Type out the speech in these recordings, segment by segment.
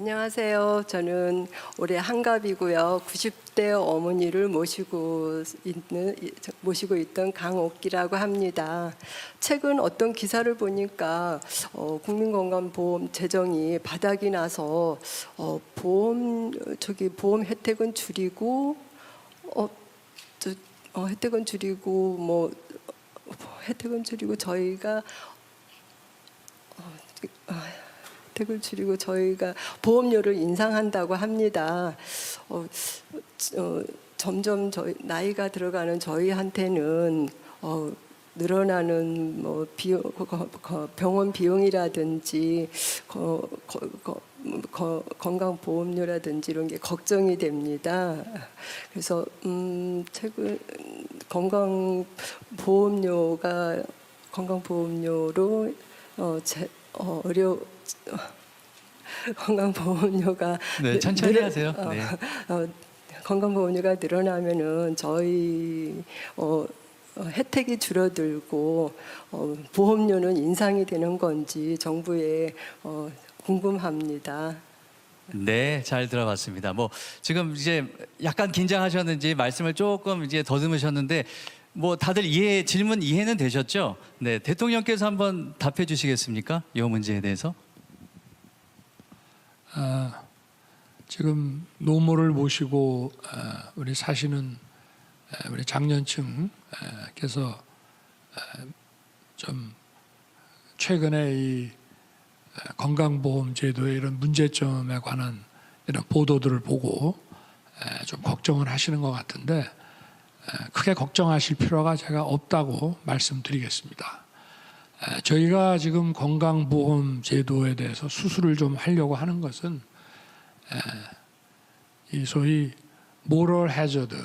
안녕하세요. 저는 올해 한갑이고요. 90대 어머니를 모시고 있던 강옥기라고 합니다. 최근 어떤 기사를 보니까 국민건강보험 재정이 바닥이 나서 보험 혜택은 줄이고 혜택을 줄이고 저희가 보험료를 인상한다고 합니다. 점점 나이가 들어가는 저희한테는 늘어나는 병원 비용이라든지 건강보험료라든지 이런 게 걱정이 됩니다. 그래서 최근 건강보험료로 건강보험료가 네, 천천히 하세요. 네. 건강보험료가 늘어나면은 저희 혜택이 줄어들고 보험료는 인상이 되는 건지 정부에 궁금합니다. 네, 잘 들어봤습니다. 뭐 지금 이제 약간 긴장하셨는지 말씀을 조금 이제 더듬으셨는데 다들 질문 이해는 되셨죠? 네, 대통령께서 한번 답해 주시겠습니까? 이 문제에 대해서. 지금 노모를 모시고 우리 사시는 우리 장년층께서 좀 최근에 이 건강보험 제도의 이런 문제점에 관한 이런 보도들을 보고 좀 걱정을 하시는 것 같은데 크게 걱정하실 필요가 제가 없다고 말씀드리겠습니다. 저희가 지금 건강보험 제도에 대해서 수술을 좀 하려고 하는 것은 이 소위 모럴 해저드,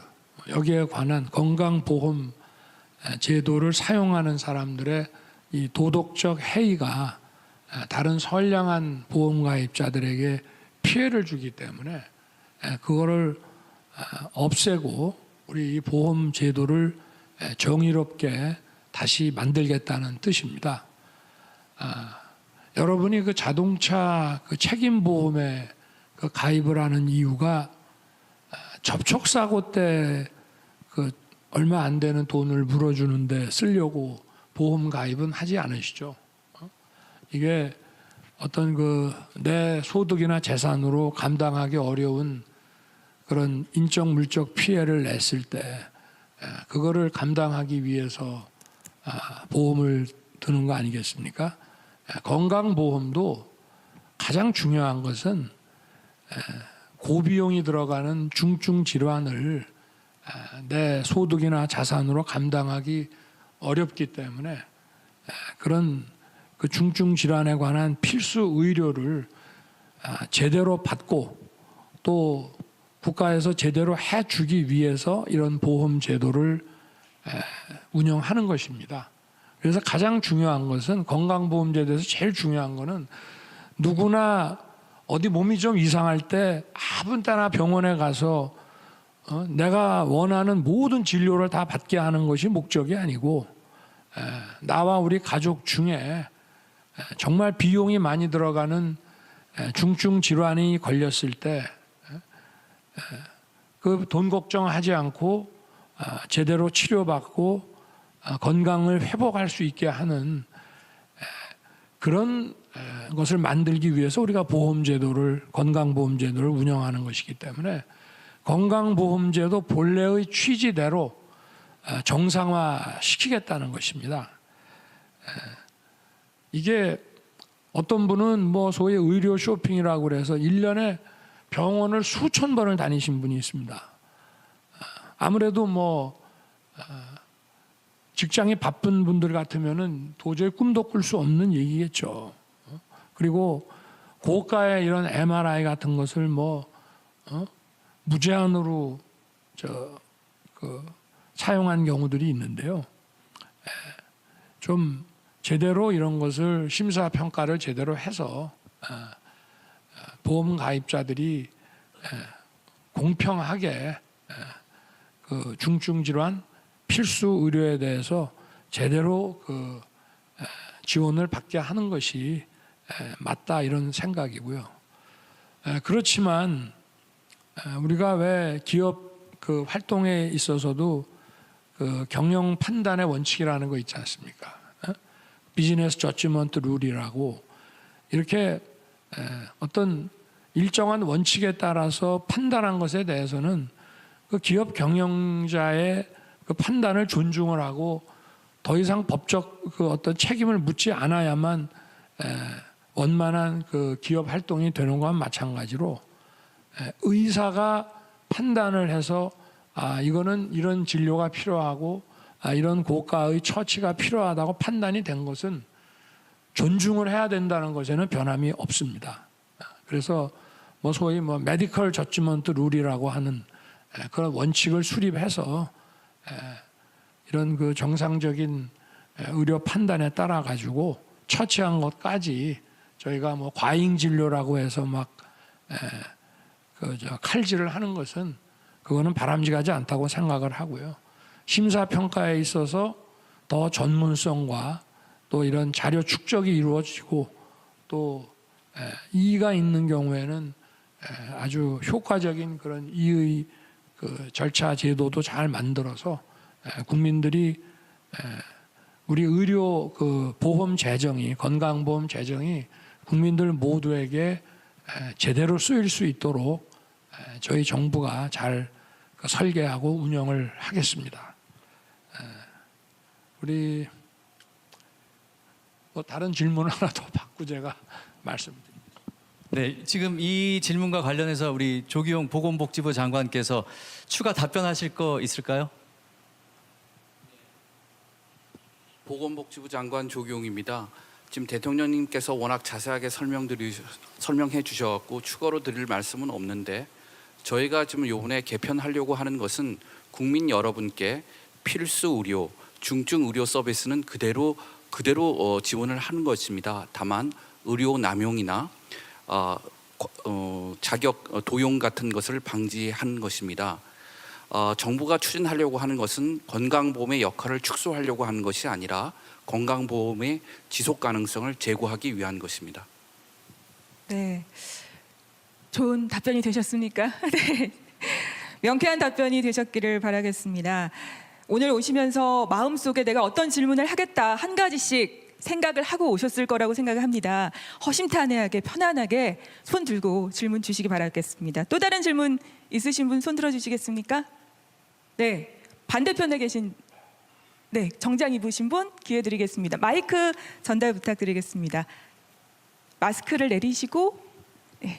여기에 관한 건강보험 제도를 사용하는 사람들의 이 도덕적 해이가 다른 선량한 보험가입자들에게 피해를 주기 때문에 그거를 없애고 우리 이 보험 제도를 정의롭게 다시 만들겠다는 뜻입니다. 여러분이 그 자동차 그 책임보험에 그 가입을 하는 이유가 접촉사고 때 그 얼마 안 되는 돈을 물어주는데 쓰려고 보험 가입은 하지 않으시죠? 이게 어떤 내 소득이나 재산으로 감당하기 어려운 그런 인적 물적 피해를 냈을 때 그거를 감당하기 위해서 보험을 드는 거 아니겠습니까? 건강보험도 가장 중요한 것은 고비용이 들어가는 중증 질환을 내 소득이나 자산으로 감당하기 어렵기 때문에 그런 그 중증 질환에 관한 필수 의료를 제대로 받고 또 국가에서 제대로 해주기 위해서 이런 보험 제도를 운영하는 것입니다. 그래서 가장 중요한 것은 건강보험제도에서 제일 중요한 것은 누구나 어디 몸이 좀 이상할 때 아무 때나 병원에 가서 내가 원하는 모든 진료를 다 받게 하는 것이 목적이 아니고 나와 우리 가족 중에 정말 비용이 많이 들어가는 중증 질환이 걸렸을 때 그 돈 걱정하지 않고 제대로 치료받고 건강을 회복할 수 있게 하는 그런 것을 만들기 위해서 우리가 건강보험제도를 운영하는 것이기 때문에 건강보험제도 본래의 취지대로 정상화시키겠다는 것입니다. 이게 어떤 분은 소위 의료 쇼핑이라고 그래서 1년에 병원을 수천 번을 다니신 분이 있습니다. 아무래도 직장이 바쁜 분들 같으면은 도저히 꿈도 꿀 수 없는 얘기겠죠. 그리고 고가의 이런 MRI 같은 것을 무제한으로 사용한 경우들이 있는데요. 좀 제대로 이런 것을 심사 평가를 제대로 해서 보험 가입자들이 공평하게 그 중증 질환 필수 의료에 대해서 제대로 지원을 받게 하는 것이 맞다 이런 생각이고요. 그렇지만 우리가 왜 기업 그 활동에 있어서도 그 경영 판단의 원칙이라는 거 있지 않습니까? 비즈니스 저지먼트 룰이라고 이렇게 어떤 일정한 원칙에 따라서 판단한 것에 대해서는 그 기업 경영자의 그 판단을 존중을 하고 더 이상 법적 그 어떤 책임을 묻지 않아야만 원만한 그 기업 활동이 되는 것과 마찬가지로 의사가 판단을 해서 이거는 이런 진료가 필요하고 이런 고가의 처치가 필요하다고 판단이 된 것은 존중을 해야 된다는 것에는 변함이 없습니다. 그래서 뭐 소위 뭐 메디컬 저지먼트 룰이라고 하는 그런 원칙을 수립해서 이런 그 정상적인 의료 판단에 따라 가지고 처치한 것까지 저희가 뭐 과잉 진료라고 해서 막 칼질을 하는 것은 그거는 바람직하지 않다고 생각을 하고요. 심사 평가에 있어서 더 전문성과 또 이런 자료 축적이 이루어지고 또 이의가 있는 경우에는 아주 효과적인 그런 이의 그 절차 제도도 잘 만들어서 국민들이 우리 의료 그 보험 재정이 건강보험 재정이 국민들 모두에게 제대로 쓰일 수 있도록 저희 정부가 잘 설계하고 운영을 하겠습니다. 우리 뭐 다른 질문 하나 더 받고 제가 말씀드립니다. 네, 지금 이 질문과 관련해서 우리 조기용 보건복지부 장관께서 추가 답변하실 거 있을까요? 보건복지부 장관 조기용입니다. 지금 대통령님께서 워낙 자세하게 설명해 주셔갖고 추가로 드릴 말씀은 없는데 저희가 지금 이번에 개편하려고 하는 것은 국민 여러분께 필수 의료, 중증 의료 서비스는 그대로 지원을 하는 것입니다. 다만 의료 남용이나 자격 도용 같은 것을 방지하는 것입니다. 정부가 추진하려고 하는 것은 건강보험의 역할을 축소하려고 하는 것이 아니라 건강보험의 지속 가능성을 제고하기 위한 것입니다. 네, 좋은 답변이 되셨습니까? 네, 명쾌한 답변이 되셨기를 바라겠습니다. 오늘 오시면서 마음속에 내가 어떤 질문을 하겠다 한 가지씩 생각을 하고 오셨을 거라고 생각을 합니다. 허심탄회하게 편안하게 손 들고 질문 주시기 바라겠습니다. 또 다른 질문 있으신 분 손 들어주시겠습니까? 네, 반대편에 계신 정장 입으신 분 기회 드리겠습니다. 마이크 전달 부탁드리겠습니다. 마스크를 내리시고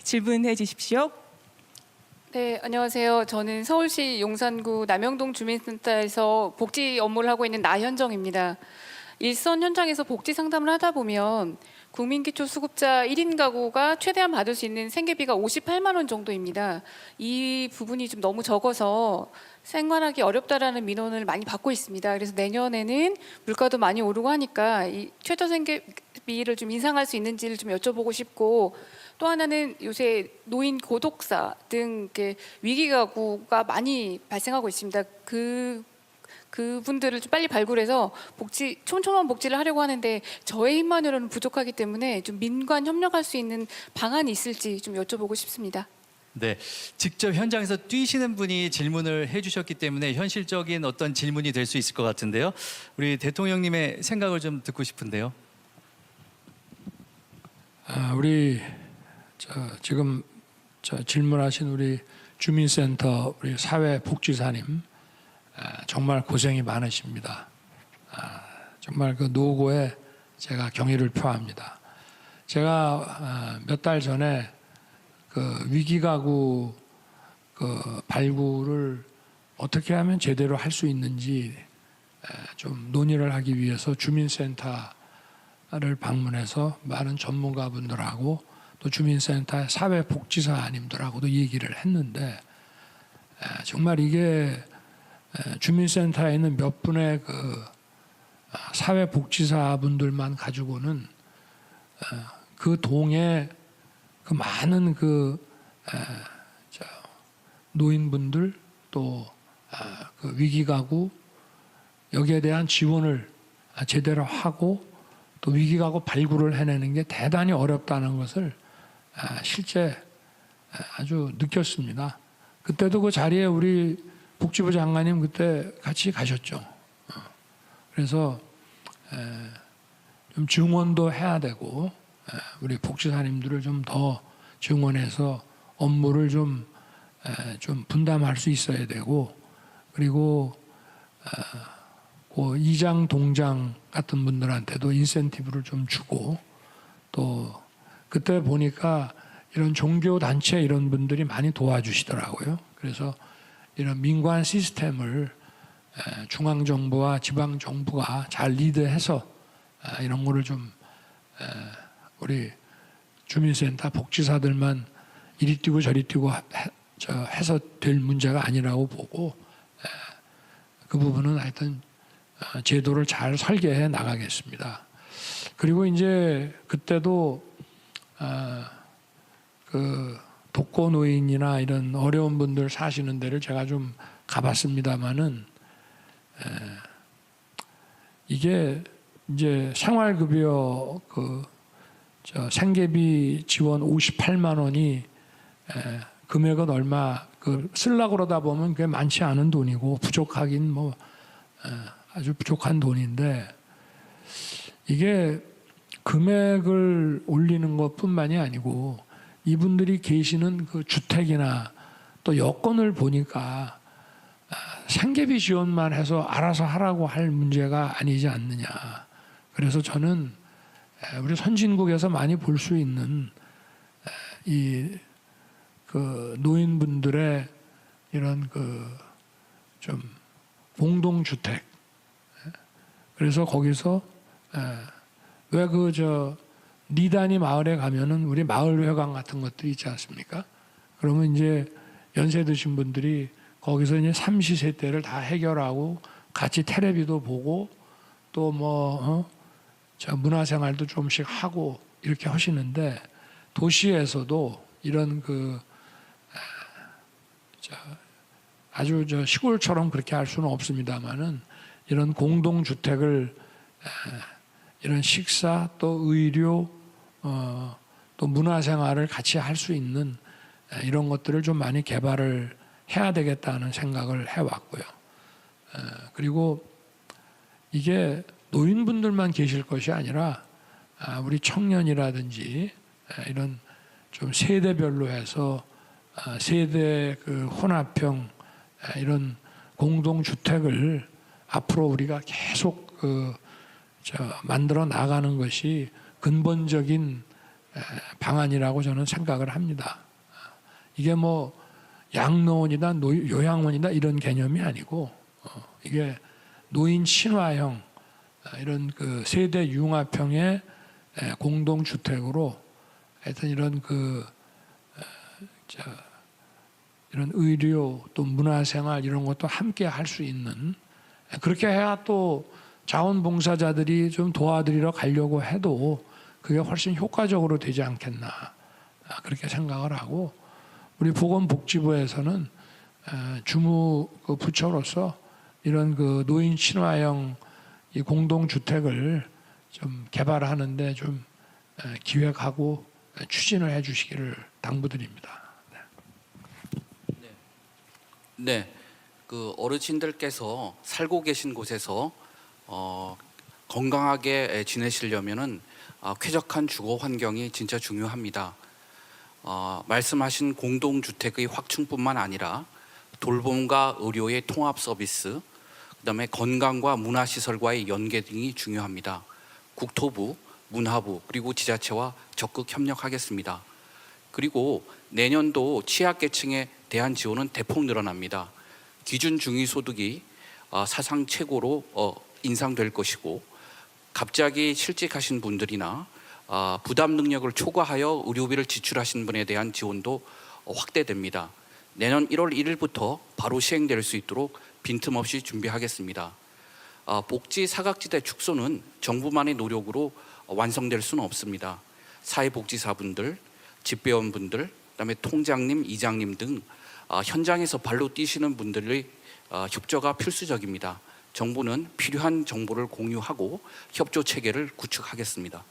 질문해 주십시오. 네, 안녕하세요. 저는 서울시 용산구 남영동 주민센터에서 복지 업무를 하고 있는 나현정입니다. 일선 현장에서 복지 상담을 하다 보면 국민기초수급자 1인 가구가 최대한 받을 수 있는 생계비가 58만 원 정도입니다. 이 부분이 좀 너무 적어서 생활하기 어렵다라는 민원을 많이 받고 있습니다. 그래서 내년에는 물가도 많이 오르고 하니까 이 최저 생계비를 좀 인상할 수 있는지를 좀 여쭤보고 싶고, 또 하나는 요새 노인 고독사 등 위기 가구가 많이 발생하고 있습니다. 그분들을 좀 빨리 발굴해서 촘촘한 복지를 하려고 하는데 저의 힘만으로는 부족하기 때문에 좀 민관 협력할 수 있는 방안이 있을지 좀 여쭤보고 싶습니다. 네, 직접 현장에서 뛰시는 분이 질문을 해주셨기 때문에 현실적인 어떤 질문이 될 수 있을 것 같은데요. 우리 대통령님의 생각을 좀 듣고 싶은데요. 우리 지금 질문하신 우리 주민센터 우리 사회복지사님 정말 고생이 많으십니다. 정말 그 노고에 제가 경의를 표합니다. 제가 몇 달 전에 그 위기가구 그 발굴을 어떻게 하면 제대로 할 수 있는지 좀 논의를 하기 위해서 주민센터를 방문해서 많은 전문가분들하고 또 주민센터 사회복지사님들하고도 얘기를 했는데 정말 이게 주민센터에 있는 몇 분의 그 사회복지사분들만 가지고는 그 동에 그 많은 노인분들 또 그 위기가구 여기에 대한 지원을 제대로 하고 또 위기가구 발굴을 해내는 게 대단히 어렵다는 것을 실제 아주 느꼈습니다. 그때도 그 자리에 우리 복지부 장관님 그때 같이 가셨죠. 그래서 좀 증원도 해야 되고 우리 복지사님들을 좀 더 증원해서 업무를 좀 분담할 수 있어야 되고, 그리고 그 이장 동장 같은 분들한테도 인센티브를 좀 주고, 또 그때 보니까 이런 종교 단체 이런 분들이 많이 도와주시더라고요. 그래서 이런 민관 시스템을 중앙 정부와 지방 정부가 잘 리드해서 이런 거를 좀 우리 주민센터 복지사들만 이리 뛰고 저리 뛰고 해서 될 문제가 아니라고 보고, 그 부분은 하여튼 제도를 잘 설계해 나가겠습니다. 그리고 이제 그때도 그 독거 노인이나 이런 어려운 분들 사시는 데를 제가 좀 가봤습니다만은, 이게 이제 생활급여 생계비 지원 58만 원이 금액은 얼마 쓰려고 그러다 보면 그게 많지 않은 돈이고 부족하긴 뭐 아주 부족한 돈인데, 이게 금액을 올리는 것뿐만이 아니고 이분들이 계시는 그 주택이나 또 여건을 보니까 생계비 지원만 해서 알아서 하라고 할 문제가 아니지 않느냐. 그래서 저는 우리 선진국에서 많이 볼 수 있는 이 그 노인분들의 이런 좀 공동주택, 그래서 거기서 왜 니단이 마을에 가면은 우리 마을회관 같은 것들이 있지 않습니까? 그러면 이제 연세 드신 분들이 거기서 이제 삼시세대를 다 해결하고 같이 텔레비도 보고 또 문화생활도 좀씩 하고 이렇게 하시는데, 도시에서도 이런 아주 시골처럼 그렇게 할 수는 없습니다만은 이런 공동주택을 이런 식사 또 의료 또 문화생활을 같이 할 수 있는 이런 것들을 좀 많이 개발을 해야 되겠다는 생각을 해왔고요. 그리고 이게 노인분들만 계실 것이 아니라 우리 청년이라든지 이런 좀 세대별로 해서 세대 혼합형 이런 공동주택을 앞으로 우리가 계속 만들어 나가는 것이 근본적인 방안이라고 저는 생각을 합니다. 이게 뭐 양로원이다 요양원이다 이런 개념이 아니고, 이게 노인 친화형 이런 세대 융합형의 공동주택으로 하여튼 이런 이런 의료 또 문화생활 이런 것도 함께 할 수 있는, 그렇게 해야 또 자원봉사자들이 좀 도와드리러 가려고 해도 그게 훨씬 효과적으로 되지 않겠나, 그렇게 생각을 하고, 우리 보건복지부에서는 주무 부처로서 이런 노인 친화형 이 공동주택을 좀 개발하는데 좀 기획하고 추진을 해주시기를 당부드립니다. 네, 어르신들께서 살고 계신 곳에서 건강하게 지내시려면은 쾌적한 주거 환경이 진짜 중요합니다. 말씀하신 공동주택의 확충뿐만 아니라 돌봄과 의료의 통합 서비스, 그다음에 건강과 문화시설과의 연계 등이 중요합니다. 국토부, 문화부 그리고 지자체와 적극 협력하겠습니다. 그리고 내년도 취약계층에 대한 지원은 대폭 늘어납니다. 기준 중위소득이 사상 최고로 인상될 것이고, 갑자기 실직하신 분들이나 부담 능력을 초과하여 의료비를 지출하신 분에 대한 지원도 확대됩니다. 내년 1월 1일부터 바로 시행될 수 있도록 빈틈없이 준비하겠습니다. 복지 사각지대 축소는 정부만의 노력으로 완성될 수는 없습니다. 사회복지사분들, 집배원분들, 그다음에 통장님, 이장님 등 현장에서 발로 뛰시는 분들의 협조가 필수적입니다. 정부는 필요한 정보를 공유하고 협조 체계를 구축하겠습니다.